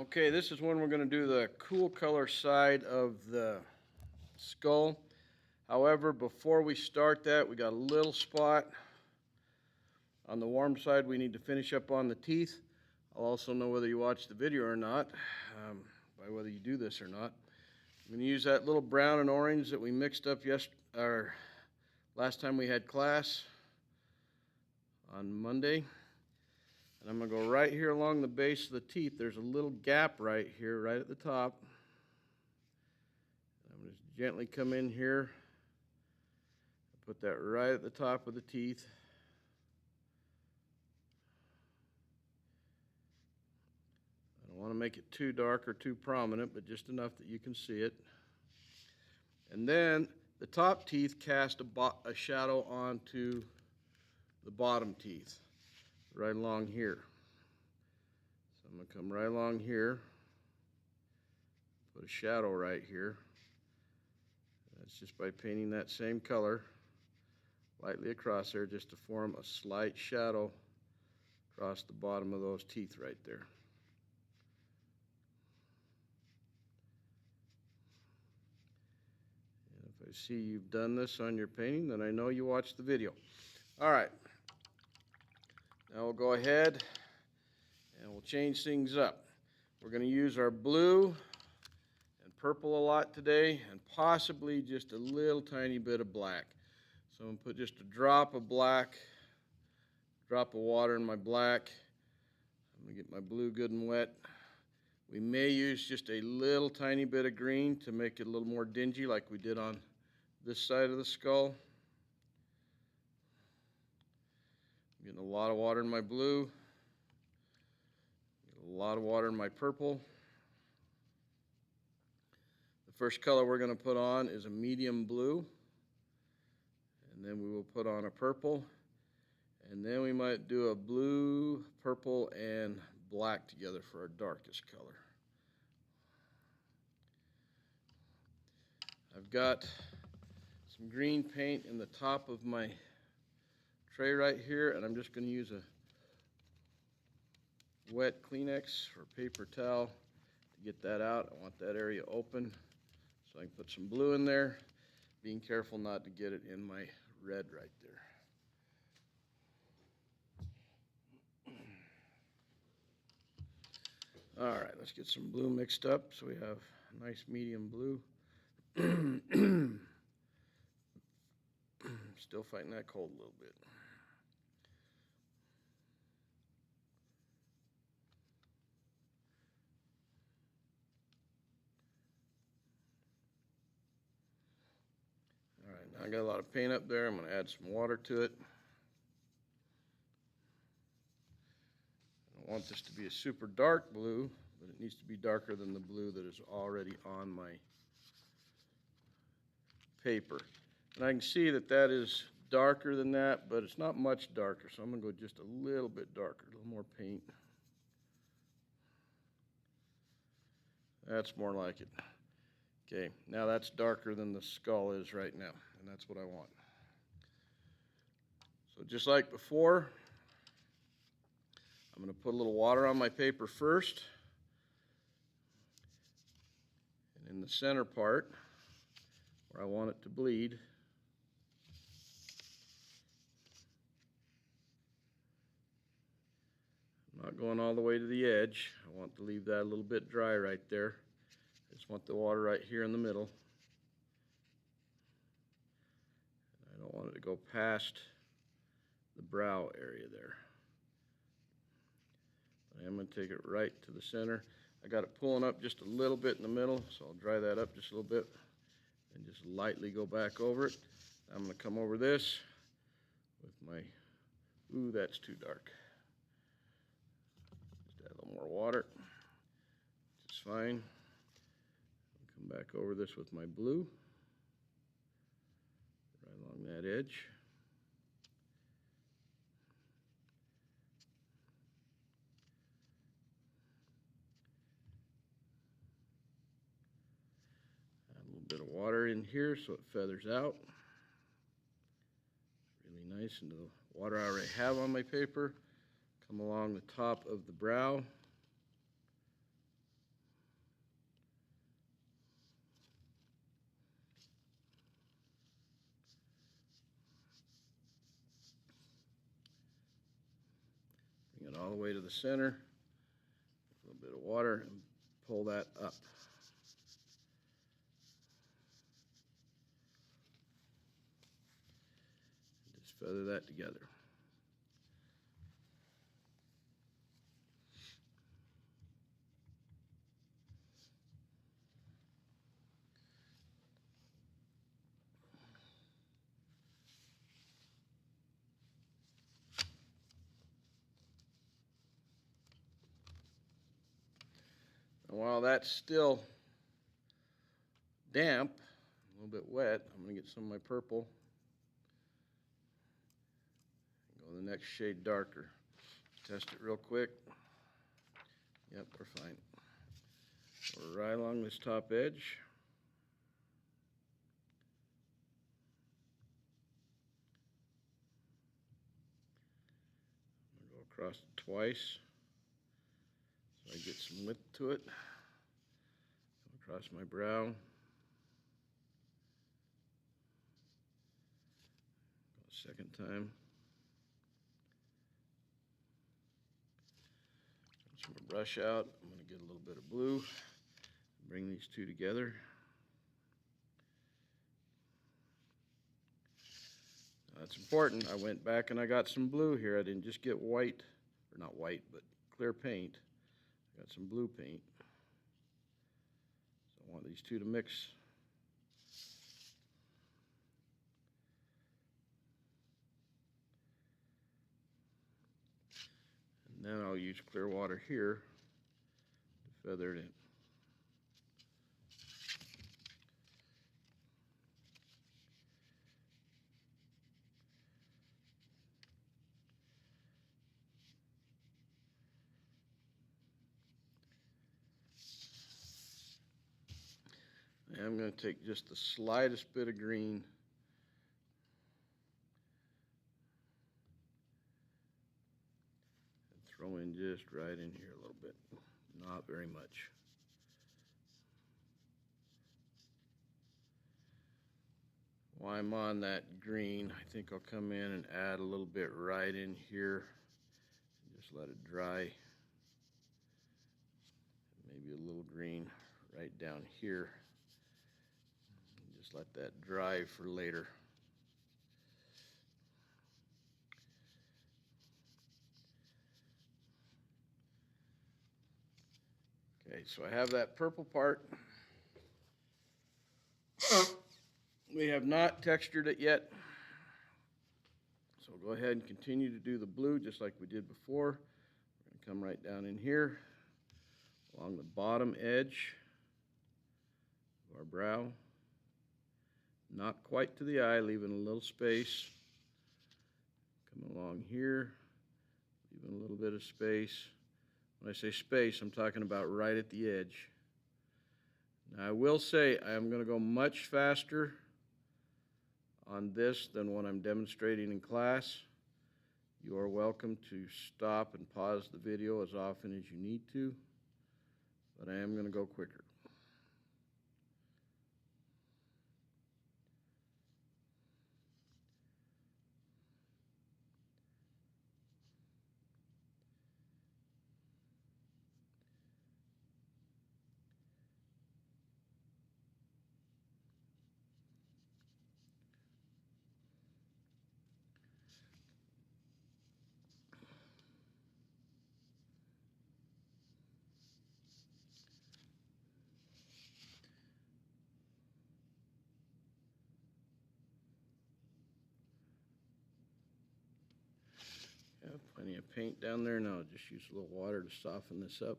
Okay, this is when we're going to do the cool color side of the skull. However, before we start that, we got a little spot on the warm side we need to finish up on the teeth. I'll also know whether you watch the video or not, by whether you do this or not. I'm going to use that little brown and orange that we mixed up last time we had class on Monday. And I'm going to go right here along the base of the teeth. There's a little gap right here, right at the top. I'm going to gently come in here, put that right at the top of the teeth. I don't want to make it too dark or too prominent, but just enough that you can see it. And then the top teeth cast a shadow onto the bottom teeth, right along here. So I'm going to come right along here, put a shadow right here. That's just by painting that same color lightly across there, just to form a slight shadow across the bottom of those teeth right there. And if I see you've done this on your painting, then I know you watched the video. All right, now we'll go ahead and we'll change things up. We're going to use our blue and purple a lot today, and possibly just a little tiny bit of black. So I'm going to put just a drop of black, drop of water in my black. I'm going to get my blue good and wet. We may use just a little tiny bit of green to make it a little more dingy like we did on this side of the skull. I'm getting a lot of water in my blue, a lot of water in my purple. The first color we're going to put on is a medium blue, and then we will put on a purple, and then we might do a blue, purple, and black together for our darkest color. I've got some green paint in the top of my tray right here, and I'm just going to use a wet Kleenex or paper towel to get that out. I want that area open so I can put some blue in there, being careful not to get it in my red right there. All right, let's get some blue mixed up so we have a nice medium blue. Still fighting that cold a little bit. All right, now I got a lot of paint up there. I'm going to add some water to it. I don't want this to be a super dark blue, but it needs to be darker than the blue that is already on my paper. And I can see that that is darker than that, but it's not much darker, so I'm going to go just a little bit darker, a little more paint. That's more like it. Okay, now that's darker than the skull is right now, and that's what I want. So just like before, I'm going to put a little water on my paper first. And in the center part, where I want it to bleed, I'm not going all the way to the edge. I want to leave that a little bit dry right there. I just want the water right here in the middle. I don't want it to go past the brow area there. I am going to take it right to the center. I got it pulling up just a little bit in the middle, so I'll dry that up just a little bit and just lightly go back over it. I'm going to come over this with my, ooh, that's too dark. Just add a little more water, which is fine. Come back over this with my blue, right along that edge. Add a little bit of water in here so it feathers out. Really nice into the water I already have on my paper. Come along the top of the brow. all the way to the center. A little bit of water and pull that up. Just feather that together. And while that's still damp, a little bit wet, I'm going to get some of my purple. Go the next shade darker. Test it real quick. Yep, we're fine. We're right along this top edge. I'm going to go across it twice so I get some width to it. Go across my brow. Go second time. Rinse my brush out. I'm going to get a little bit of blue. Bring these two together. That's important. I went back and I got some blue here. I didn't just get white, or not white, but clear paint. I got some blue paint. So I want these two to mix. And then I'll use clear water here to feather it in. And I'm going to take just the slightest bit of green and throw in just right in here a little bit. Not very much. While I'm on that green, I think I'll come in and add a little bit right in here. Just let it dry. Maybe a little green right down here. Just let that dry for later. Okay, so I have that purple part. We have not textured it yet. So go ahead and continue to do the blue just like we did before. We're going to come right down in here along the bottom edge of our brow. Not quite to the eye, leaving a little space. Come along here, leaving a little bit of space. When I say space, I'm talking about right at the edge. Now I will say I am going to go much faster on this than when I'm demonstrating in class. You are welcome to stop and pause the video as often as you need to, but I am going to go quicker. Have plenty of paint down there now. Just use a little water to soften this up.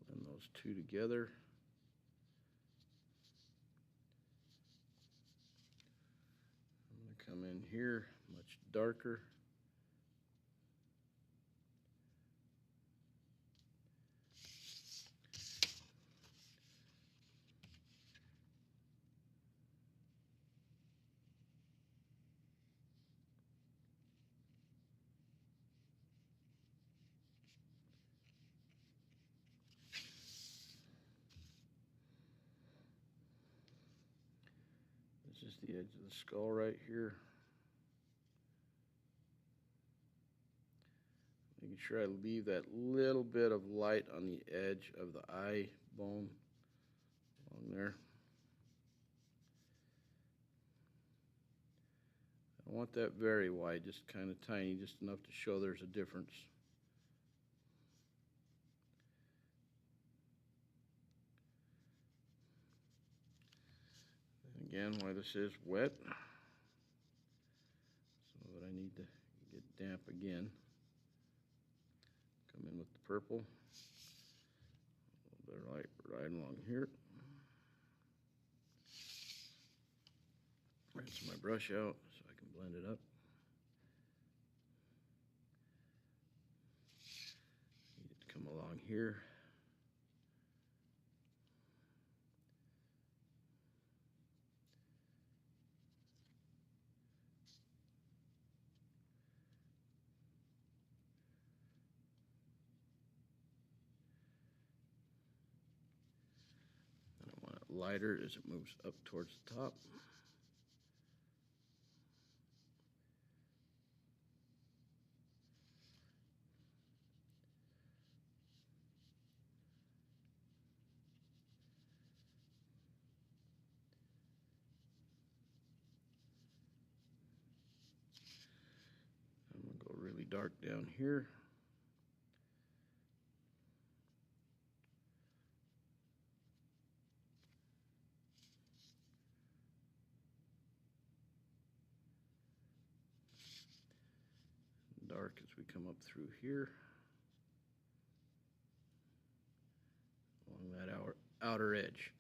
Blend those two together. I'm going to come in here much darker. That's just the edge of the skull right here. Making sure I leave that little bit of light on the edge of the eye bone along there. I don't want that very wide, just kind of tiny, just enough to show there's a difference. And again, while this is wet, some of it I need to get damp again. Come in with the purple, a little bit of light right along here. Rinse my brush out so I can blend it up. Need it to come along here. And I want it lighter as it moves up towards the top. I'm going to go really dark down here. Dark as we come up through here. Along that outer edge.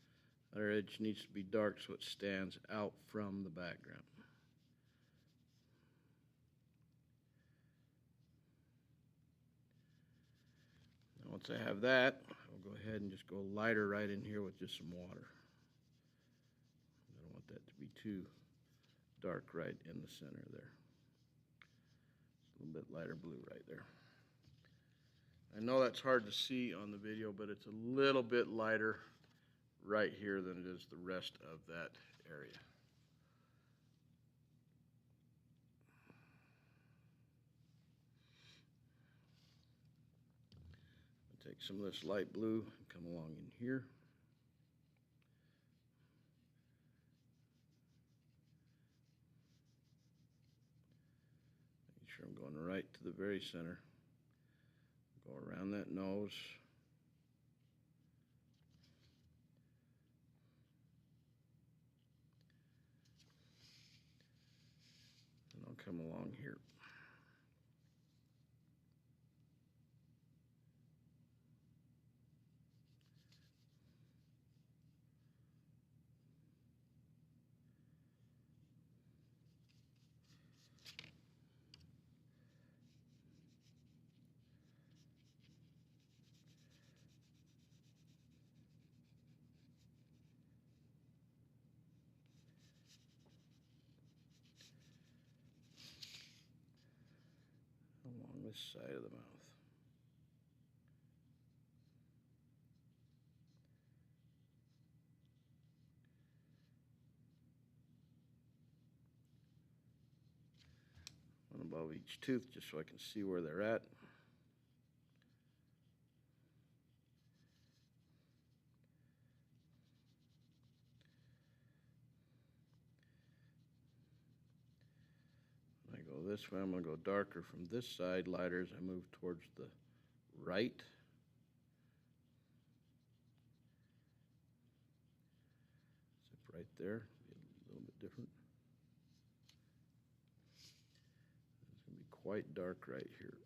Outer edge needs to be dark so it stands out from the background. Now once I have that, I'll go ahead and just go lighter right in here with just some water. I don't want that to be too dark right in the center there. Just a little bit lighter blue right there. I know that's hard to see on the video, but it's a little bit lighter right here than it is the rest of that area. I'll take some of this light blue and come along in here. Making sure I'm going right to the very center. Go around that nose. And I'll come along here. Along this side of the mouth. One above each tooth just so I can see where they're at. When I go this way, I'm going to go darker from this side, lighter as I move towards the right. Zip right there, be a little bit different. It's going to be quite dark right here.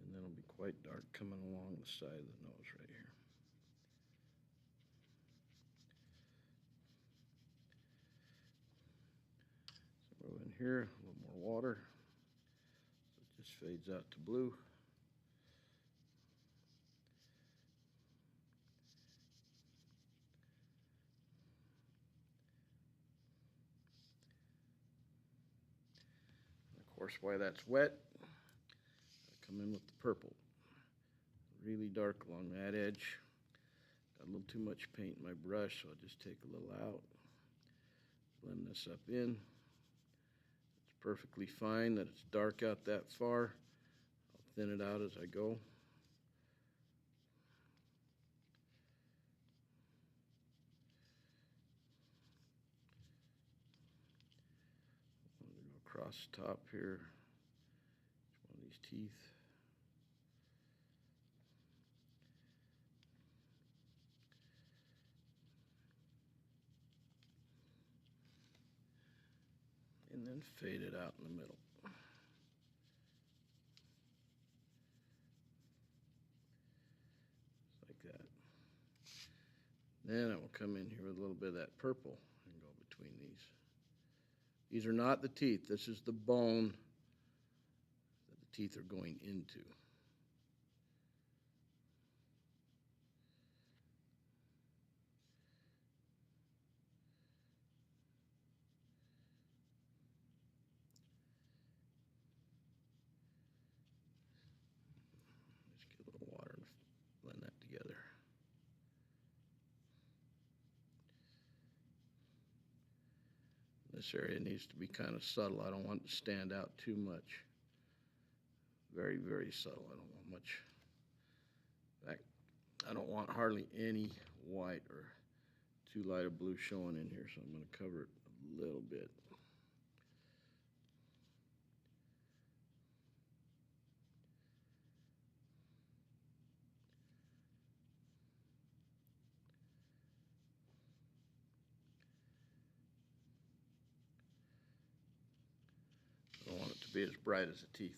And then it'll be quite dark coming along the side of the nose right here. So go in here, a little more water. So it just fades out to blue. Of course, while that's wet, I come in with the purple. really dark along that edge. Got a little too much paint in my brush, so I'll just take a little out. Blend this up in. It's perfectly fine that it's dark out that far. I'll thin it out as I go. I'm going to go across the top here. One of these teeth. And then fade it out in the middle. Like that. Then I will come in here with a little bit of that purple and go between these. These are not the teeth. This is the bone that the teeth are going into. Just get a little water and blend that together. This area needs to be kind of subtle. I don't want it to stand out too much. Very, very subtle. I don't want much. In fact, I don't want hardly any white or too light a blue showing in here, so I'm going to cover it a little bit. I don't want it to be as bright as the teeth.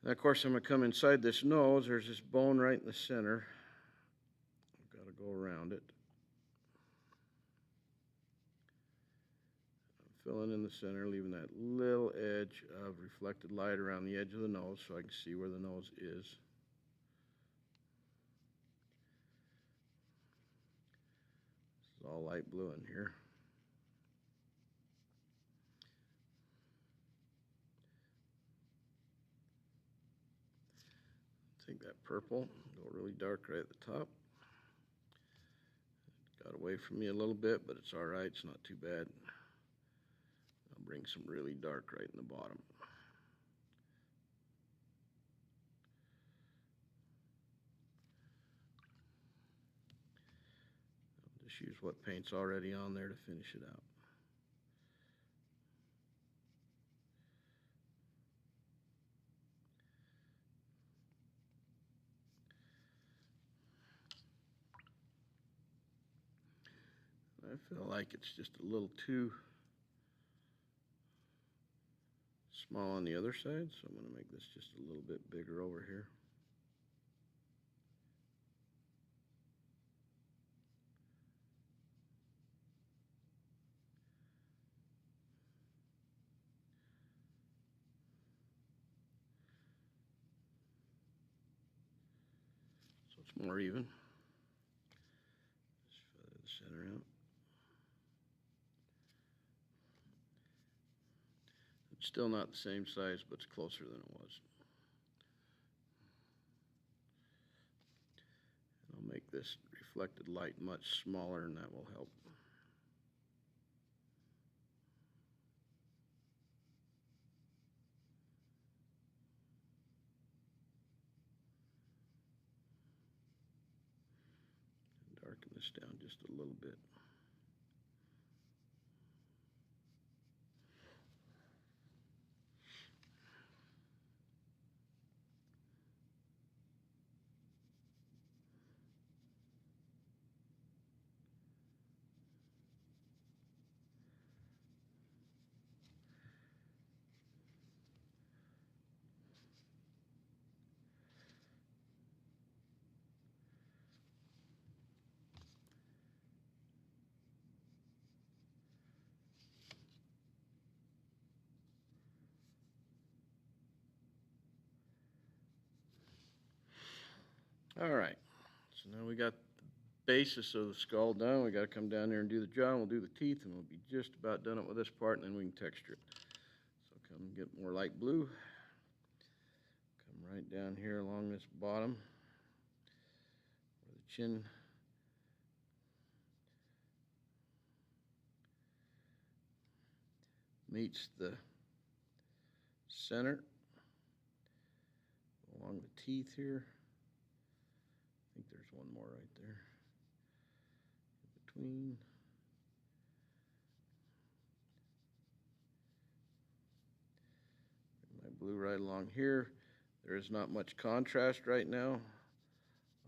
And of course, I'm going to come inside this nose. There's this bone right in the center. I've got to go around it. I'm filling in the center, leaving that little edge of reflected light around the edge of the nose so I can see where the nose is. This is all light blue in here. Take that purple, go really dark right at the top. It got away from me a little bit, but it's all right. It's not too bad. I'll bring some really dark right in the bottom. I'll just use what paint's already on there to finish it out. I feel like it's just a little too small on the other side, so I'm going to make this just a little bit bigger over here. So it's more even. Just feather the center out. It's still not the same size, but it's closer than it was. And I'll make this reflected light much smaller, and that will help. Darken this down just a little bit. All right, so now we got the basis of the skull done. We got to come down there and do the jaw, and we'll do the teeth, and we'll be just about done it with this part, and then we can texture it. So come get more light blue. Come right down here along this bottom where the chin meets the center, along the teeth here. I think there's one more right there in between. My blue right along here. There is not much contrast right now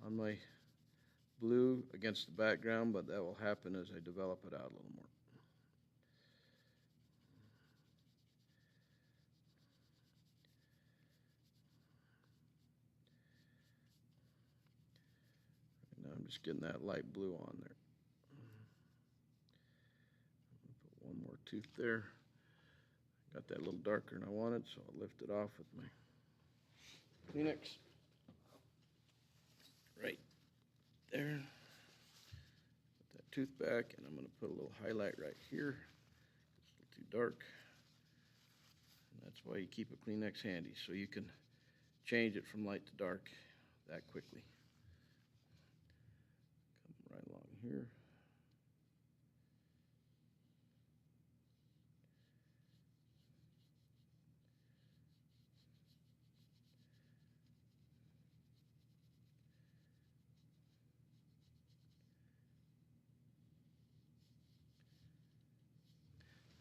on my blue against the background, but that will happen as I develop it out a little more. Now I'm just getting that light blue on there. Put one more tooth there. Got that a little darker than I wanted, so I'll lift it off with my Kleenex. Right there. Put that tooth back, and I'm going to put a little highlight right here. It's a little too dark. And that's why you keep a Kleenex handy, so you can change it from light to dark that quickly. Come right along here.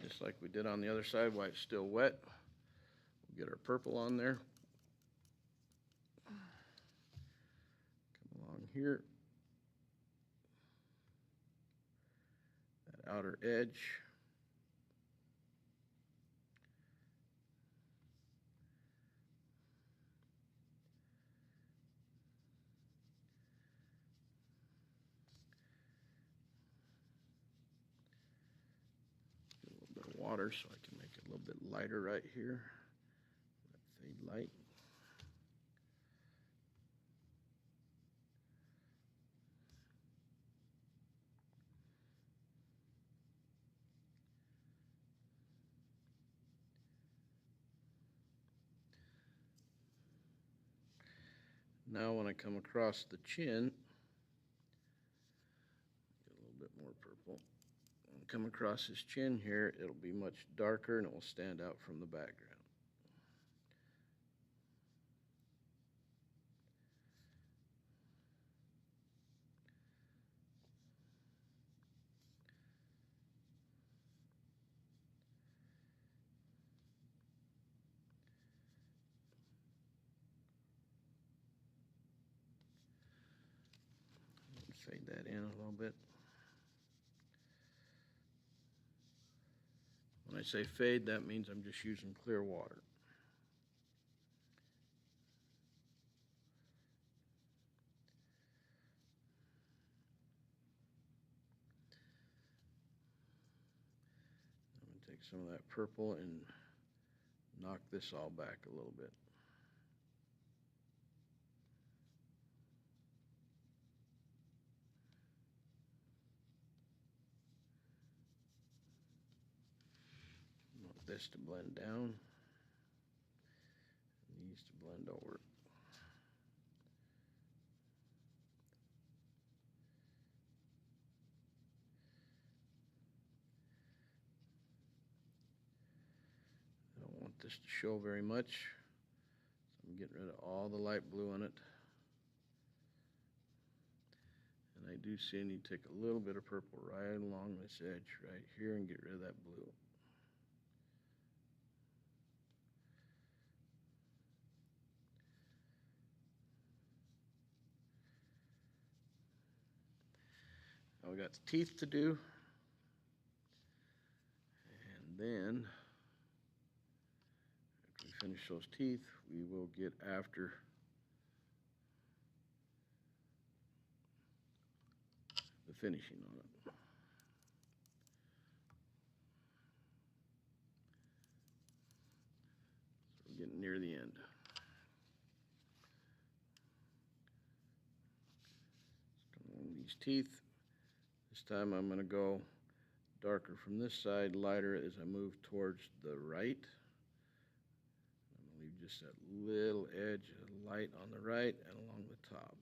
Just like we did on the other side while it's still wet. We'll get our purple on there. Come along here. That outer edge. Water so I can make it a little bit lighter right here. That fade light. Now when I come across the chin, get a little bit more purple. Come across his chin here, it'll be much darker and it will stand out from the background. Fade that in a little bit. When I say fade, that means I'm just using clear water. I'm going to take some of that purple and knock this all back a little bit. I want this to blend down, and these to blend over. I don't want this to show very much, so I'm getting rid of all the light blue in it. And I do see I need to take a little bit of purple right along this edge right here and get rid of that blue. Now we got the teeth to do. And then, after we finish those teeth, we will get after the finishing on it. So we're getting near the end. Come along these teeth. This time I'm going to go darker from this side, lighter as I move towards the right. I'm going to leave just that little edge of light on the right and along the top.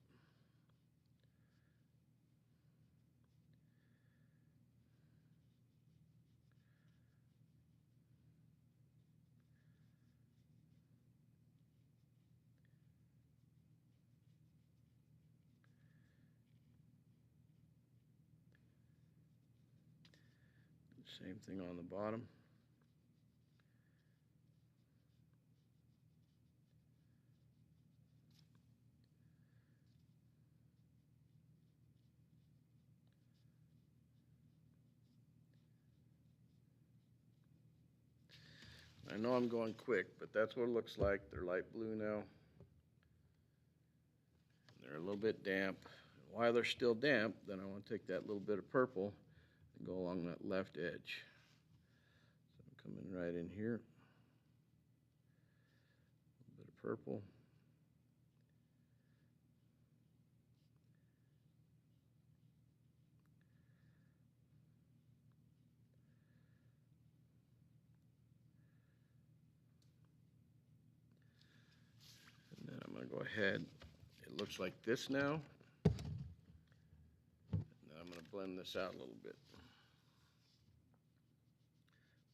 Same thing on the bottom. I know I'm going quick, but that's what it looks like. They're light blue now. They're a little bit damp. While they're still damp, then I want to take that little bit of purple and go along that left edge. So I'm coming right in here. A little bit of purple. And then I'm going to go ahead. It looks like this now. Now I'm going to blend this out a little bit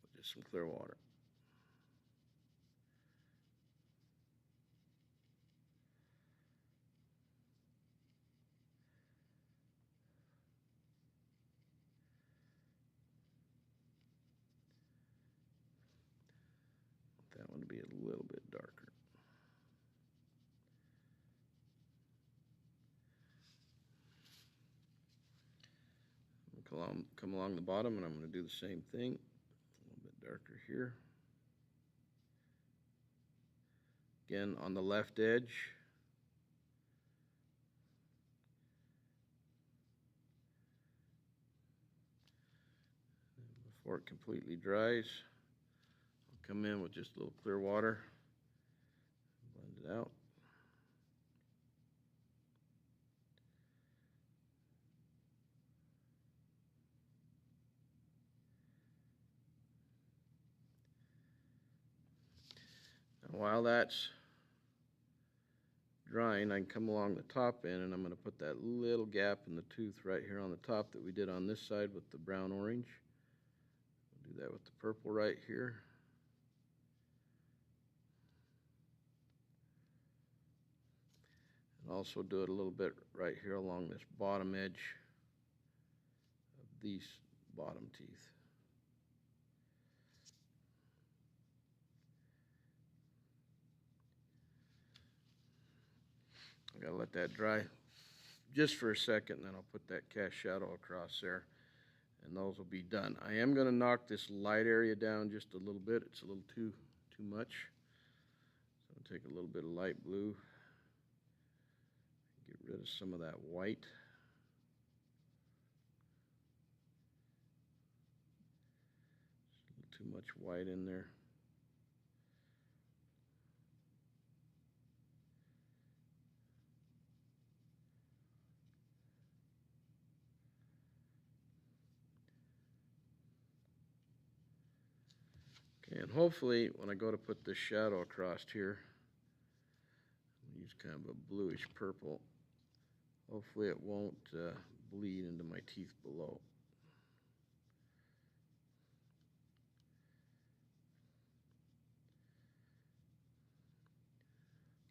with just some clear water. That one to be a little bit darker. Come along the bottom, and I'm going to do the same thing. A little bit darker here. Again, on the left edge. Before it completely dries, I'll come in with just a little clear water, blend it out. And while that's drying, I can come along the top end, and I'm going to put that little gap in the tooth right here on the top that we did on this side with the brown orange. We'll do that with the purple right here. And also do it a little bit right here along this bottom edge of these bottom teeth. I gotta let that dry just for a second, and then I'll put that cast shadow across there, and those will be done. I am gonna knock this light area down just a little bit. It's a little too much. So I'll take a little bit of light blue, get rid of some of that white. Too much white in there. Okay, and hopefully when I go to put this shadow across here, I'll use kind of a bluish purple. Hopefully it won't bleed into my teeth below.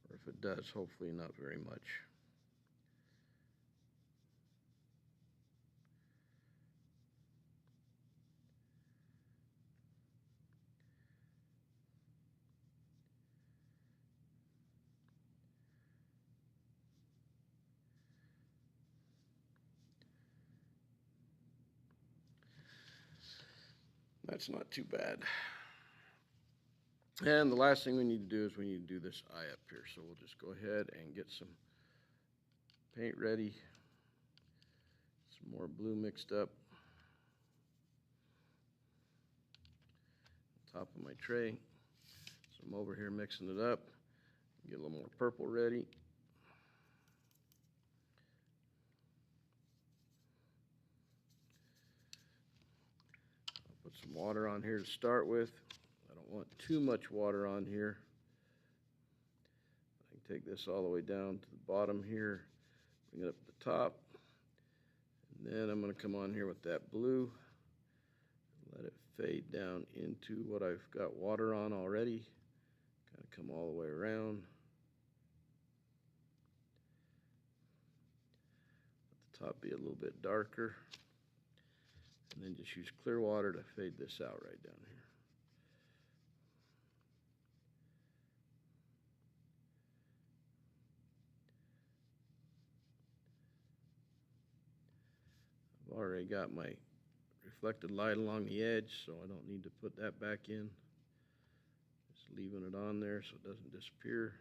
Or if it does, hopefully not very much. That's not too bad. And the last thing we need to do is we need to do this eye up here. So we'll just go ahead and get some paint ready. Some more blue mixed up. Top of my tray. So I'm over here mixing it up. Get a little more purple ready. I'll put some water on here to start with. I don't want too much water on here take this all the way down to the bottom here, bring it up to the top, and then I'm going to come on here with that blue, let it fade down into what I've got water on already, kind of come all the way around. Let the top be a little bit darker, and then just use clear water to fade this out right down here. I've already got my reflected light along the edge, so I don't need to put that back in. Just leaving it on there so it doesn't disappear.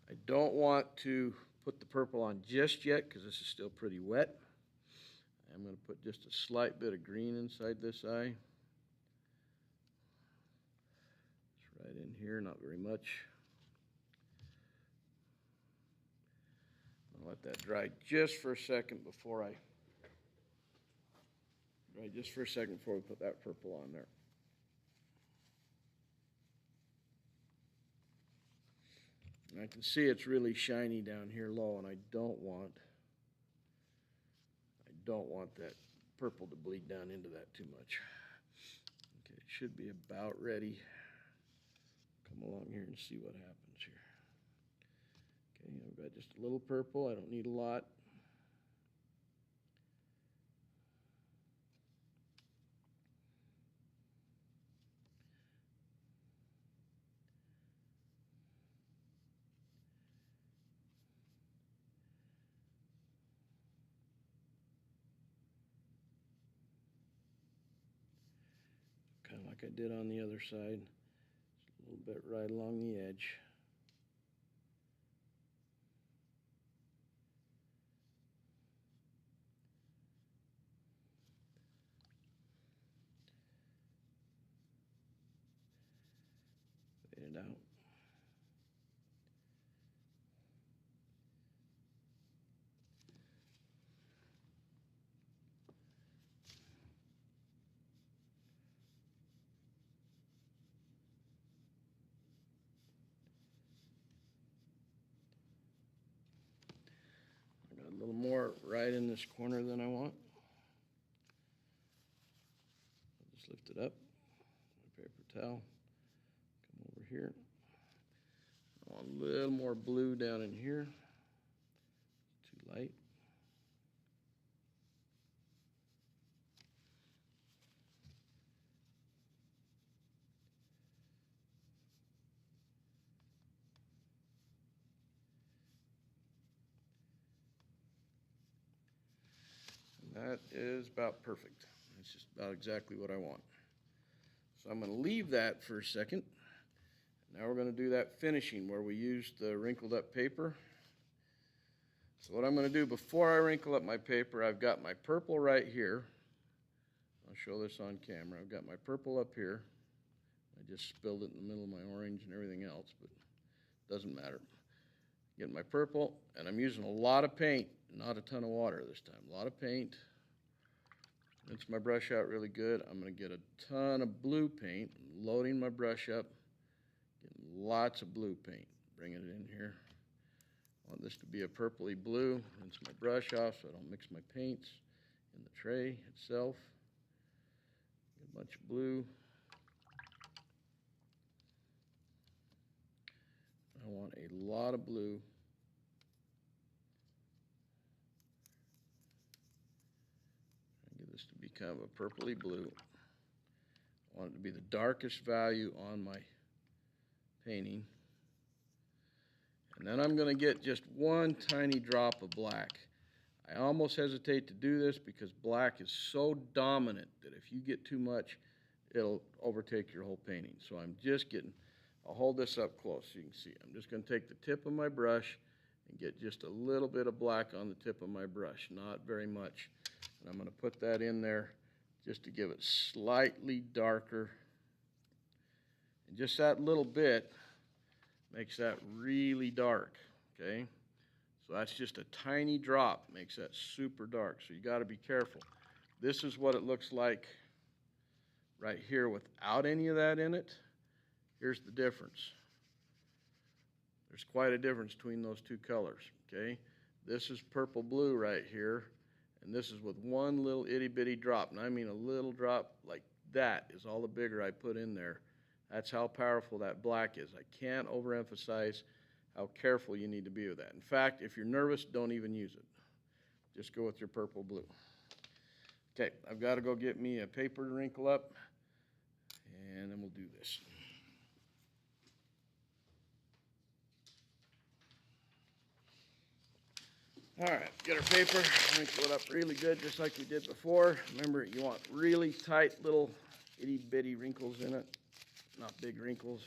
I don't want to put the purple on just yet because this is still pretty wet. I'm going to put just a slight bit of green inside this eye. It's right in here, not very much. I'll let that dry just for a second before we put that purple on there. And I can see it's really shiny down here low, and I don't want that purple to bleed down into that too much. Okay, it should be about ready. Come along here and see what happens here. Okay, I've got just a little purple. I don't need a lot. Kind of like I did on the other side. Just a little bit right along the edge. Fade it out. A little more right in this corner than I want. I'll just lift it up, my paper towel, come over here. I want a little more blue down in here, too light. That is about perfect. That's just about exactly what I want. So I'm going to leave that for a second. Now we're going to do that finishing where we used the wrinkled up paper. So what I'm going to do before I wrinkle up my paper, I've got my purple right here. I'll show this on camera. I've got my purple up here. I just spilled it in the middle of my orange and everything else, but it doesn't matter. Get my purple, and I'm using a lot of paint, not a ton of water this time. A lot of paint. Rinse my brush out really good. I'm going to get a ton of blue paint. I'm loading my brush up, getting lots of blue paint. Bringing it in here. I want this to be a purpley blue. Rinse my brush off so I don't mix my paints in the tray itself. Get a bunch of blue. I want a lot of blue. Get this to be kind of a purpley blue. I want it to be the darkest value on my painting. And then I'm going to get just one tiny drop of black. I almost hesitate to do this because black is so dominant that if you get too much, it'll overtake your whole painting. So I'm just getting, I'll hold this up close so you can see. I'm just going to take the tip of my brush and get just a little bit of black on the tip of my brush, not very much. And I'm going to put that in there just to give it slightly darker. And just that little bit makes that really dark, okay? So that's just a tiny drop, makes that super dark. So you got to be careful. This is what it looks like right here without any of that in it, here's the difference. There's quite a difference between those two colors, okay? This is purple blue right here, and this is with one little itty bitty drop, and I mean a little drop like that is all the bigger I put in there. That's how powerful that black is. I can't overemphasize how careful you need to be with that. In fact, if you're nervous, don't even use it. Just go with your purple blue. Okay, I've got to go get me a paper to wrinkle up, and then we'll do this. All right, get our paper, wrinkle it up really good, just like we did before. Remember, you want really tight little itty bitty wrinkles in it, not big wrinkles,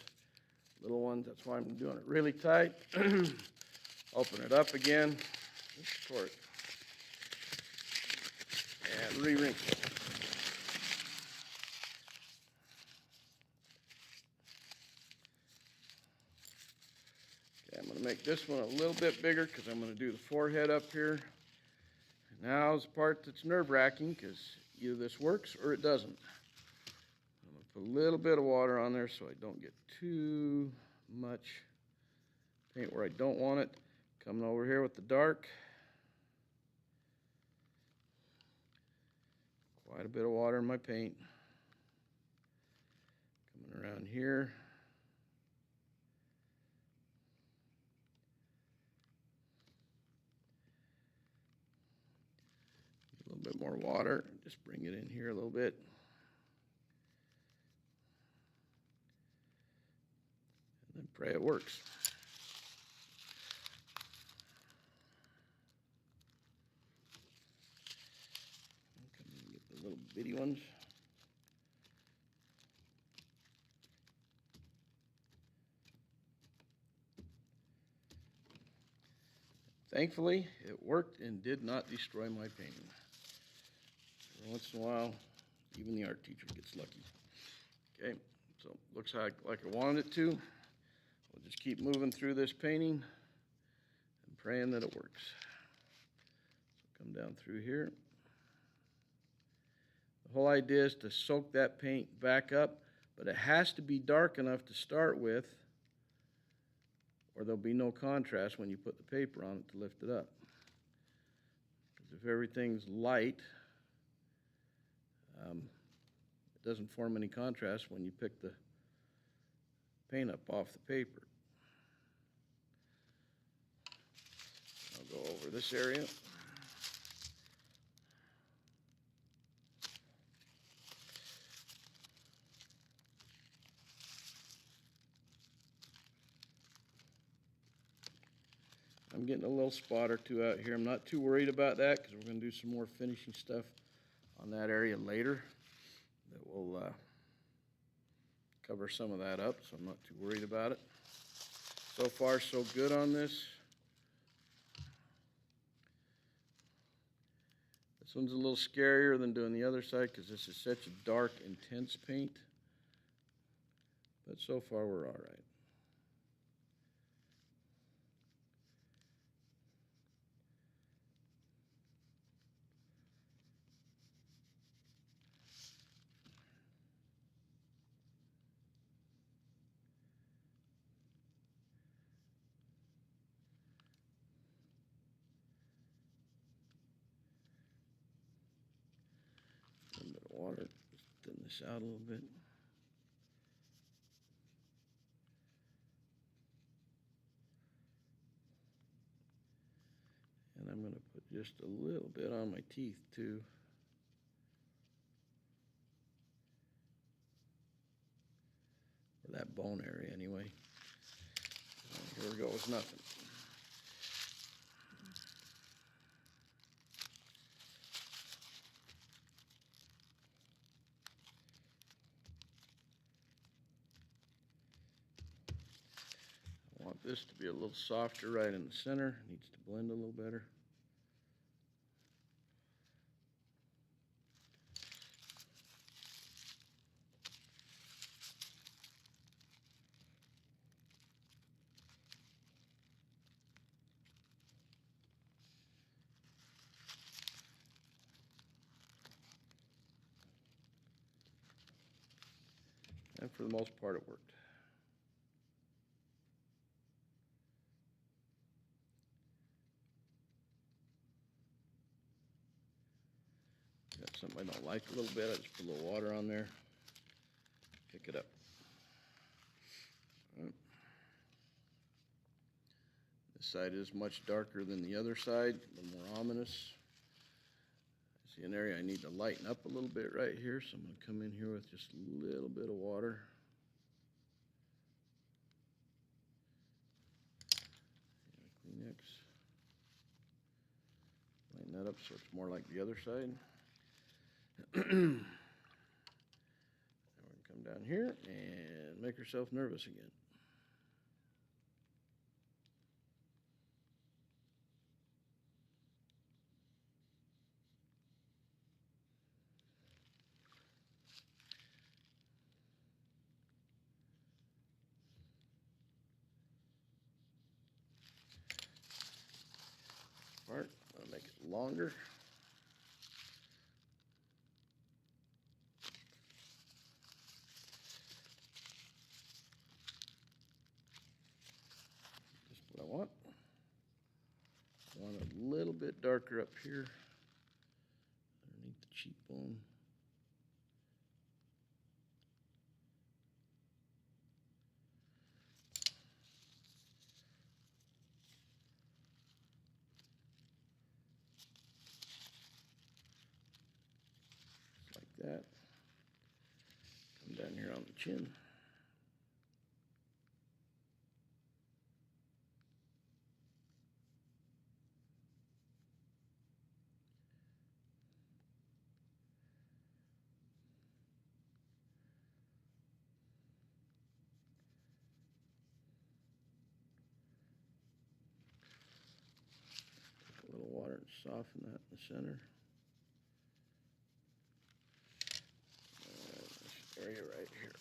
little ones. That's why I'm doing it really tight. Open it up again, toward, and re-wrinkle. I'm going to make this one a little bit bigger because I'm going to do the forehead up here. Now's the part that's nerve-wracking because either this works or it doesn't. I'm going to put a little bit of water on there so I don't get too much paint where I don't want it. Coming over here with the dark. Quite a bit of water in my paint. Coming around here. A little bit more water, just bring it in here a little bit. And then pray it works. Get the little bitty ones. Thankfully, it worked and did not destroy my painting. Every once in a while, even the art teacher gets lucky. Okay, so looks like I wanted it to. We'll just keep moving through this painting and praying that it works. So come down through here. The whole idea is to soak that paint back up, but it has to be dark enough to start with, or there'll be no contrast when you put the paper on it to lift it up. Because if everything's light, it doesn't form any contrast when you pick the paint up off the paper. I'll go over this area. I'm getting a little spot or two out here. I'm not too worried about that because we're going to do some more finishing stuff on that area later that will cover some of that up, so I'm not too worried about it. So far, so good on this. This one's a little scarier than doing the other side because this is such a dark, intense paint. But so far, we're all right. A little bit of water, just thin this out a little bit. And I'm going to put just a little bit on my teeth too. Or that bone area anyway. Here we go with nothing. I want this to be a little softer right in the center. It needs to blend a little better. And for the most part, it worked. Got something I don't like a little bit, I just put a little water on there, pick it up. Right. This side is much darker than the other side, a little more ominous. I see an area I need to lighten up a little bit right here, so I'm going to come in here with just a little bit of water. And Kleenex. Lighten that up so it's more like the other side. Now we're going to come down here and make herself nervous again. Part, I'll make it longer. Just what I want. I want it a little bit darker up here, underneath the cheekbone. Like that. Come down here on the chin. Take a little water and soften that in the center. This area right here.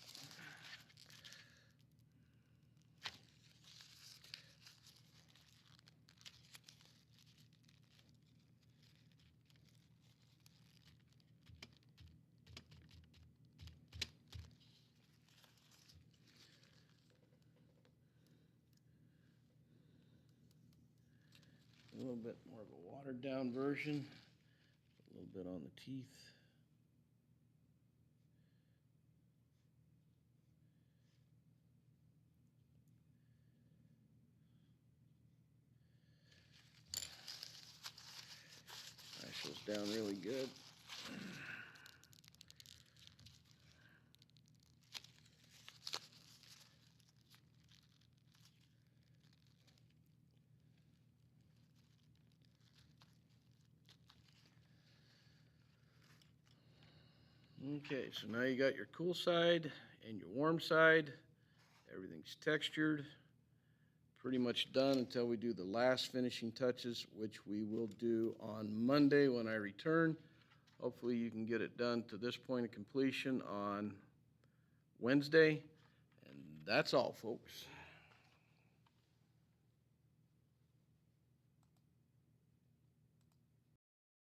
A little bit more of a watered down version, a little bit on the teeth. Mash those down really good. Okay, so now you got your cool side and your warm side. Everything's textured. Pretty much done until we do the last finishing touches, which we will do on Monday when I return. Hopefully you can get it done to this point of completion on Wednesday. And that's all, folks.